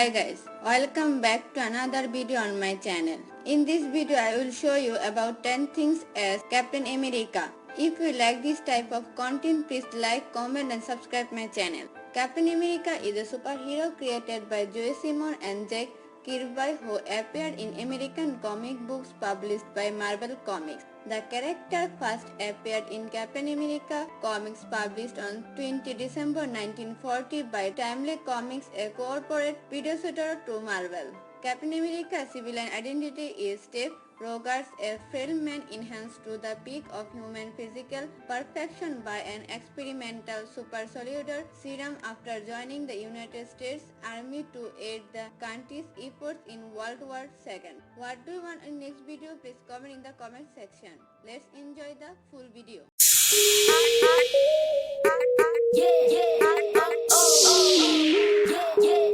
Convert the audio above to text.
Hi guys, welcome back to another video on my channel. In this video I will show you about 10 things as Captain America. If you like this type of content, please like, comment and subscribe my channel. Captain America is a superhero created by Joe Simon and Jack Kirby who appeared in American comic books published by Marvel Comics. The character first appeared in Captain America comics published on 20 December 1940 by Timely Comics, a corporate predecessor to Marvel. Captain America's civilian identity is Steve Rogers, a frail man enhanced to the peak of human physical perfection by an experimental super soldier serum after joining the United States Army to aid the country's efforts in World War II. What do you want in next video? Please comment in the comment section. Let's enjoy the full video. Yeah, yeah, oh, oh, oh, yeah, yeah.